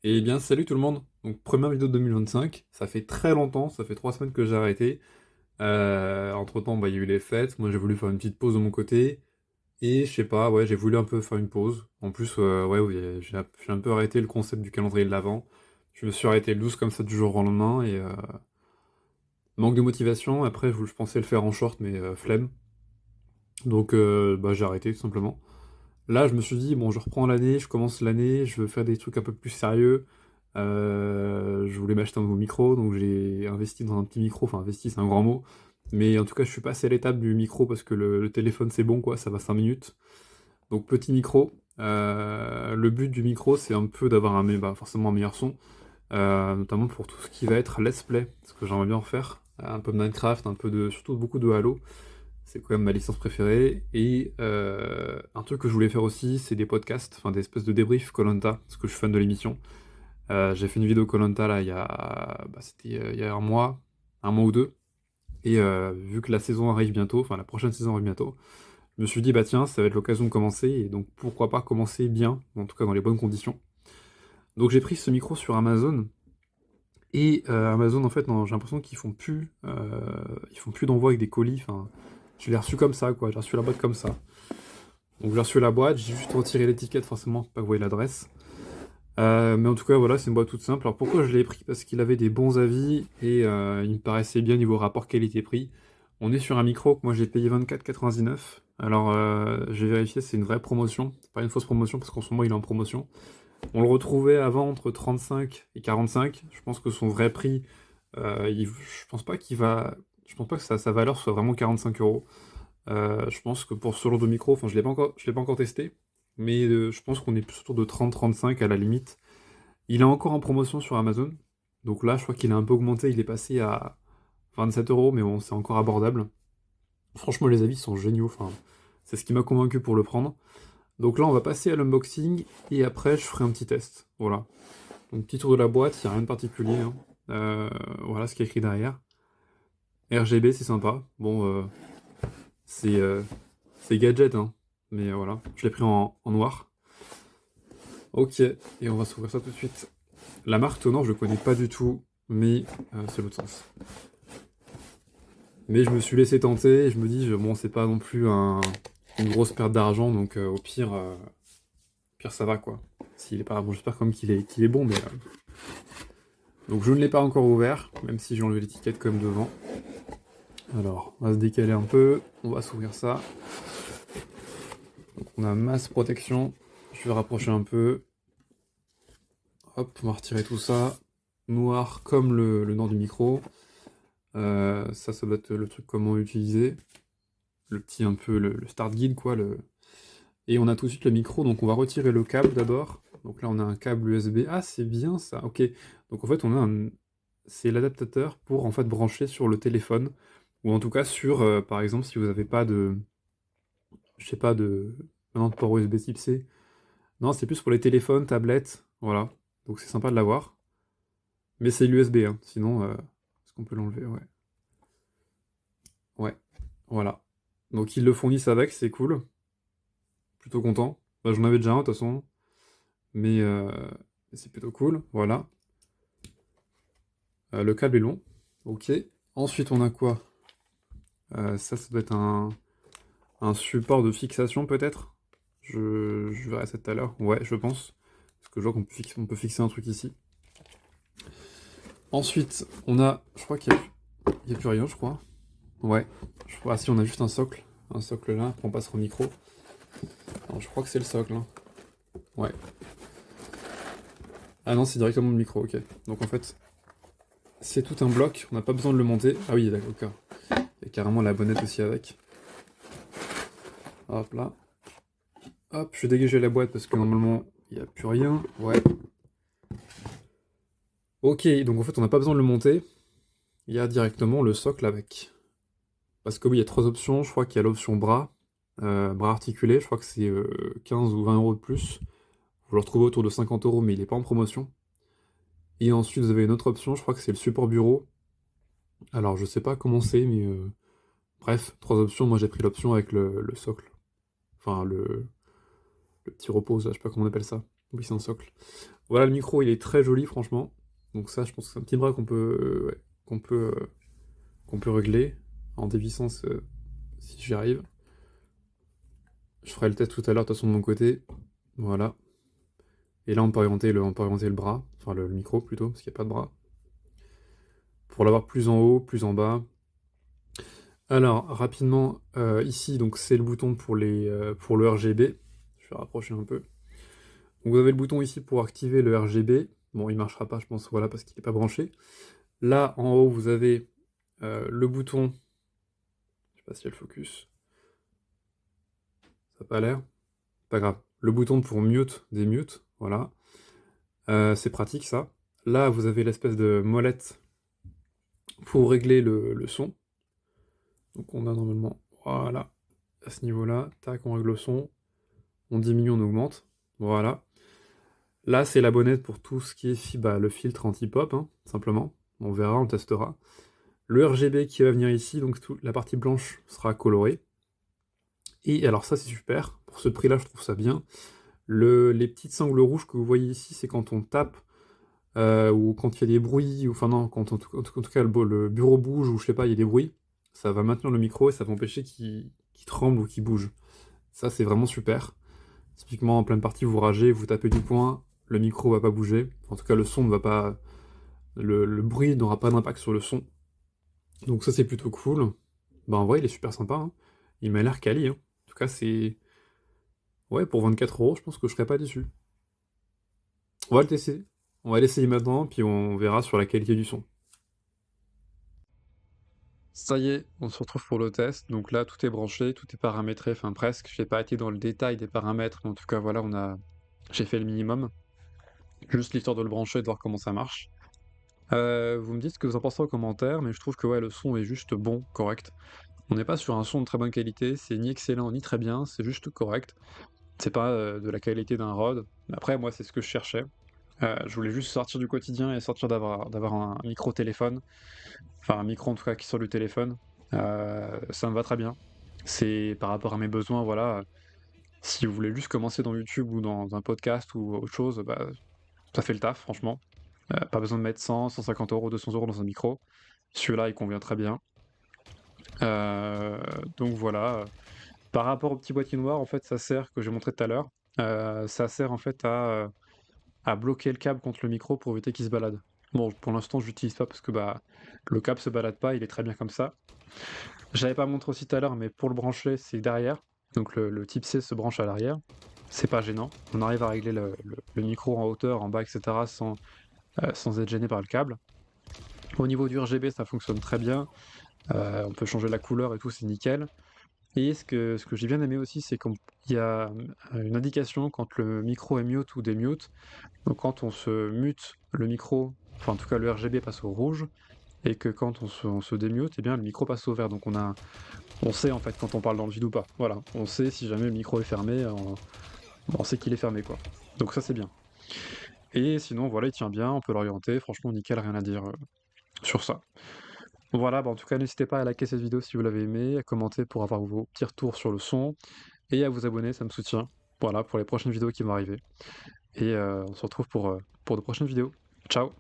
Eh bien, salut tout le monde! Donc, première vidéo de 2025, ça fait très longtemps, ça fait 3 semaines que j'ai arrêté. Entre-temps, il y a eu les fêtes, moi j'ai voulu faire une petite pause de mon côté, et je sais pas, ouais, j'ai voulu un peu faire une pause. En plus, ouais, oui, j'ai un peu arrêté le concept du calendrier de l'Avent. Je me suis arrêté le 12 comme ça du jour au lendemain, et manque de motivation. Après, je pensais le faire en short, mais flemme. Donc, j'ai arrêté tout simplement. Là, je me suis dit, bon, je reprends l'année, je commence l'année, je veux faire des trucs un peu plus sérieux. Je voulais m'acheter un nouveau micro, donc j'ai investi dans un petit micro, enfin investi c'est un grand mot, mais en tout cas je suis passé à l'étape du micro parce que le téléphone c'est bon quoi, ça va 5 minutes. Donc petit micro. Le but du micro c'est un peu d'avoir forcément un meilleur son, notamment pour tout ce qui va être let's play, ce que j'aimerais bien en faire. Un peu de Minecraft, surtout beaucoup de Halo. C'est quand même ma licence préférée. Et un truc que je voulais faire aussi, c'est des podcasts, enfin des espèces de débriefs koh parce que je suis fan de l'émission. J'ai fait une vidéo koh là, c'était il y a un mois ou deux. Et vu que la saison arrive bientôt, enfin la prochaine saison arrive bientôt, je me suis dit, bah tiens, ça va être l'occasion de commencer, et donc pourquoi pas commencer bien, en tout cas dans les bonnes conditions. Donc j'ai pris ce micro sur Amazon, et Amazon, en fait, non, j'ai l'impression ils font plus d'envoi avec des colis, enfin, je l'ai reçu comme ça, quoi, j'ai reçu la boîte comme ça. Donc j'ai reçu la boîte, j'ai juste retiré l'étiquette, forcément, pour pas que vous voyez l'adresse. Mais en tout cas, voilà, c'est une boîte toute simple. Alors pourquoi je l'ai pris? Parce qu'il avait des bons avis, et il me paraissait bien niveau rapport qualité-prix. On est sur un micro que moi j'ai payé 24,99. Alors j'ai vérifié, c'est une vraie promotion, c'est pas une fausse promotion parce qu'en ce moment il est en promotion. On le retrouvait avant entre 35 et 45. Je pense que son vrai prix, je pense pas je pense pas que sa valeur soit vraiment 45 euros. Je pense que pour ce genre de micro, enfin je l'ai pas encore testé, mais je pense qu'on est plus autour de 30-35 à la limite. Il est encore en promotion sur Amazon. Donc là, je crois qu'il a un peu augmenté, il est passé à 27 euros, mais bon, c'est encore abordable. Franchement, les avis sont géniaux, enfin, c'est ce qui m'a convaincu pour le prendre. Donc là, on va passer à l'unboxing, et après, je ferai un petit test. Voilà. Donc, petit tour de la boîte, il n'y a rien de particulier, hein. Voilà ce qui est écrit derrière. RGB, c'est sympa. Bon, c'est c'est gadget, hein. Mais voilà, je l'ai pris en noir. Ok, et on va s'ouvrir ça tout de suite. La marque Tonor, je connais pas du tout, mais c'est l'autre sens. Mais je me suis laissé tenter, et je me dis, bon, c'est pas non plus une grosse perte d'argent, donc au pire ça va quoi. S'il est pas bon, j'espère quand même qu'il est bon, mais donc je ne l'ai pas encore ouvert, même si j'ai enlevé l'étiquette comme devant. Alors, on va se décaler un peu, on va s'ouvrir ça. Donc on a masse protection, je vais rapprocher un peu. Hop, on va retirer tout ça. Noir comme le nord du micro. Ça doit être le truc comment utiliser. Le petit un peu le start guide quoi. Et on a tout de suite le micro, donc on va retirer le câble d'abord. Donc là on a un câble USB. Ah c'est bien ça, ok. Donc en fait c'est l'adaptateur pour en fait brancher sur le téléphone. Ou en tout cas sur, par exemple, si vous n'avez pas de. Je sais pas de. Maintenant de port USB type C. Non, c'est plus pour les téléphones, tablettes, voilà. Donc c'est sympa de l'avoir. Mais c'est l'USB, hein. Sinon, est-ce qu'on peut l'enlever? Ouais. Ouais, voilà. Donc ils le fournissent avec, c'est cool. Plutôt content. Bah, j'en avais déjà un de toute façon. Mais c'est plutôt cool, voilà. Le câble est long. Ok. Ensuite, on a quoi? Ça doit être un support de fixation peut-être? Je verrai ça tout à l'heure. Ouais, je pense. Parce que je vois on peut fixer un truc ici. Ensuite, je crois qu'il y a plus rien, je crois. Ouais. Je crois, ah si, on a juste un socle. Un socle là, après on passera au micro. Alors, je crois que c'est le socle, hein. Ouais. Ah non, c'est directement le micro, ok. Donc en fait, c'est tout un bloc, on n'a pas besoin de le monter. Ah oui, d'accord. Il y a carrément la bonnette aussi avec. Hop là. Hop, je vais dégager la boîte parce que normalement, il n'y a plus rien. Ouais. Ok, donc en fait, on n'a pas besoin de le monter. Il y a directement le socle avec. Parce que oui, il y a trois options. Je crois qu'il y a l'option bras. Bras articulé, je crois que c'est 15 ou 20 euros de plus. Vous le retrouvez autour de 50 euros, mais il n'est pas en promotion. Et ensuite, vous avez une autre option, je crois que c'est le support bureau. Alors, je sais pas comment c'est, mais bref, trois options. Moi, j'ai pris l'option avec le socle. Enfin, le petit repose, là, je sais pas comment on appelle ça. Oui, c'est un socle. Voilà, le micro, il est très joli, franchement. Donc ça, je pense que c'est un petit bras ouais, qu'on peut, euh, qu'on peut régler en dévissant si j'y arrive. Je ferai le test tout à l'heure, de toute façon, de mon côté. Voilà. Et là, on peut orienter le bras, enfin le micro plutôt, parce qu'il n'y a pas de bras. Pour l'avoir plus en haut, plus en bas. Alors, rapidement, ici, donc c'est le bouton pour le RGB. Je vais rapprocher un peu. Donc vous avez le bouton ici pour activer le RGB. Bon, il marchera pas, je pense, voilà, parce qu'il n'est pas branché. Là, en haut, vous avez le bouton. Je sais pas s'il y a le focus. Ça n'a pas l'air. Pas grave. Le bouton pour mute, démute, voilà. C'est pratique ça. Là, vous avez l'espèce de molette pour régler le son. Donc on a normalement, voilà, à ce niveau-là, tac, on règle le son, on diminue, on augmente, voilà. Là, c'est la bonnette pour tout ce qui est le filtre anti-pop, hein, simplement. On verra, on testera. Le RGB qui va venir ici, donc la partie blanche sera colorée. Et alors ça, c'est super. Pour ce prix-là, je trouve ça bien. Les petites sangles rouges que vous voyez ici, c'est quand on tape, ou quand il y a des bruits, ou enfin non, en tout cas le bureau bouge, ou je sais pas, il y a des bruits. Ça va maintenir le micro et ça va empêcher qu'il tremble ou qu'il bouge. Ça, c'est vraiment super. Typiquement, en pleine partie, vous ragez, vous tapez du poing, le micro va pas bouger. En tout cas, le son ne va pas. Le bruit n'aura pas d'impact sur le son. Donc, ça, c'est plutôt cool. Bah, en vrai, il est super sympa, hein. Il m'a l'air quali, hein. En tout cas, c'est. Ouais, pour 24 €, je pense que je serais pas déçu. On va le tester. On va l'essayer maintenant, puis on verra sur la qualité du son. Ça y est, on se retrouve pour le test. Donc là, tout est branché, tout est paramétré, enfin presque. Je n'ai pas été dans le détail des paramètres, mais en tout cas, voilà, j'ai fait le minimum. Juste l'histoire de le brancher et de voir comment ça marche. Vous me dites ce que vous en pensez en commentaire, mais je trouve que ouais, le son est juste bon, correct. On n'est pas sur un son de très bonne qualité, c'est ni excellent ni très bien, c'est juste correct. C'est pas de la qualité d'un Rode. Après, moi, c'est ce que je cherchais. Je voulais juste sortir du quotidien et sortir d'avoir un micro-téléphone. Enfin, un micro en tout cas qui sort du téléphone. Ça me va très bien. C'est par rapport à mes besoins, voilà. Si vous voulez juste commencer dans YouTube ou dans un podcast ou autre chose, bah, ça fait le taf, franchement. Pas besoin de mettre 100, 150 €, 200 € dans un micro. Celui-là, il convient très bien. Euh, donc voilà. Par rapport au petit boîtier noir, en fait, ça sert, que j'ai montré tout à l'heure, ça sert en fait à bloquer le câble contre le micro pour éviter qu'il se balade. Bon, pour l'instant, je l'utilise pas parce que bah, le câble se balade pas, il est très bien comme ça. J'avais pas montré aussi tout à l'heure, mais pour le brancher, c'est derrière. Donc le type C se branche à l'arrière. C'est pas gênant. On arrive à régler le micro en hauteur, en bas, etc. sans être gêné par le câble. Au niveau du RGB, ça fonctionne très bien. On peut changer la couleur et tout, c'est nickel. Et ce que j'ai bien aimé aussi, c'est qu'il y a une indication quand le micro est mute ou démute. Donc quand on se mute le micro, enfin en tout cas le RGB passe au rouge, et que quand on se démute, eh bien le micro passe au vert. Donc on sait en fait quand on parle dans le vide ou pas. Voilà, on sait si jamais le micro est fermé, on sait qu'il est fermé quoi. Donc ça c'est bien. Et sinon voilà, il tient bien, on peut l'orienter, franchement nickel, rien à dire sur ça. Voilà, bah en tout cas n'hésitez pas à liker cette vidéo si vous l'avez aimé, à commenter pour avoir vos petits retours sur le son, et à vous abonner, ça me soutient. Voilà, pour les prochaines vidéos qui vont arriver. Et on se retrouve pour de prochaines vidéos. Ciao!